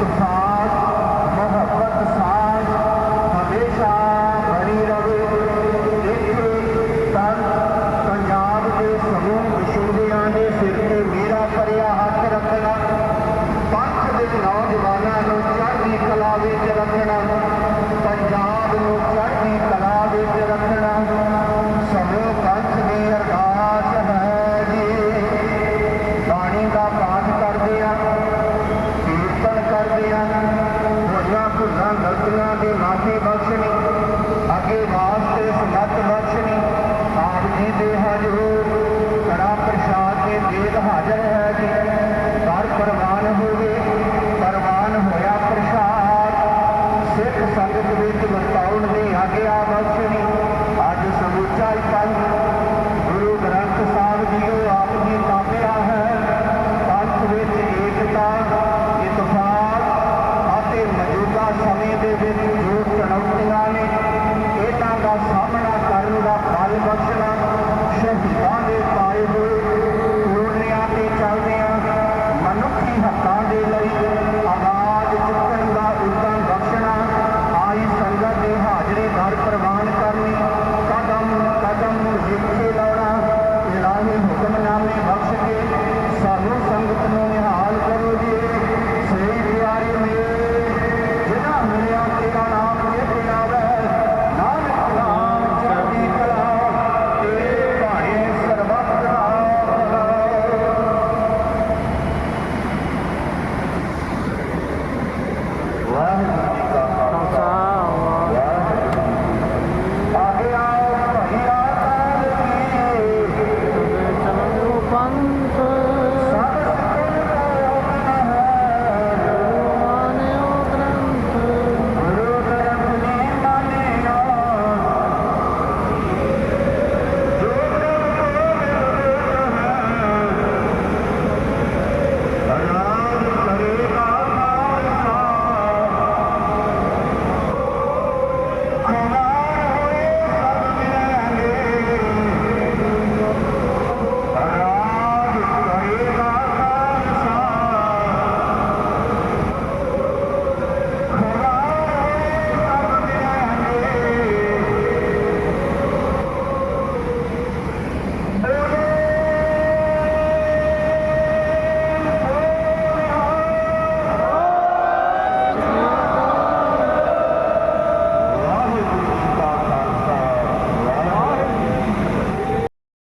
इत्तेफाक मोहब्बत साथ हमेशा बनी रहे। तन पंजाब के समूह विछोड़ियां के सिर ते मेरा भरिया हथ रखना, पंथ के नौजवानों को चढ़दी कला विच रखना, पंजाब को चढ़दी कला विच रखना समूह पंथ की अरदास है जी। बाणी का पाठ करते हैं, कीर्तन करते हैं, होइयां भुलां गलतियां की माफी बख्शनी, अगे वास्ते समत बख्शनी। आप जी दे हजूर कड़ा प्रसाद के देग हाजर है जी। घर प्रवान होवे, प्रवान होया प्रसाद, सिख संगत विच वरताउण दी आग्या बख्शनी। अज समूचा पंथ गुरु ग्रंथ साहिब जी आप जी तामिया है। पंथ विच एकता इतफाक ਅਤੇ मौजूदा समय ਦੇ ਵਿੱਚ ਜੋ ਚੁਣੌਤੀਆਂ ਨੇ ਇਹਨਾਂ ਦਾ ਸਾਹਮਣਾ ਕਰਨ ਦਾ ਬਲ ਬਖਸ਼ਣਾ। ਸ਼ਹੀਦਾਂ ਦੇ ਪਾਏ ਹੋਏ ਪੂਰਨਿਆਂ ਤੇ ਚੱਲਦਿਆਂ ਮਨੁੱਖੀ ਹੱਕਾਂ ਦੇ ਲਈ ਆਵਾਜ਼ ਚੁੱਕਣ ਦਾ ਉਦਮ ਬਖਸ਼ਣਾ। ਆਈ ਸੰਗਤ ਦੇ ਹਾਜ਼ਰੀ ਦਰ ਪ੍ਰਵਾਨ ਕਰਨੀ, ਕਦਮ ਕਦਮ ਜਿੱਥੇ ਲਾਉਣਾ। ਇਲਾਹੀ ਹੁਕਮਨਾਮੇ ਬਖਸ਼ ਕੇ ਸਾਨੂੰ ਸੰਗਤ ਨੂੰ ਨਿਹਾਲ ਕਰੋ ਜੀ। ਸਹੀ ਪਿਆਰੇ ਮੇਰੇ ਜਿਨ੍ਹਾਂ ਮਿਲਿਆ ਤੇਰਾ ਨਾਮ ਚੇਤੇ ਆਵੇ, ਨਾਨਕ ਨਾਮ ਚੜ੍ਹਦੀ ਕਲਾ ਤੇਰੇ ਭਾਣੇ ਸਰਬੱਤ ਨਾਮ। ਵਾਹਿਗੁਰੂ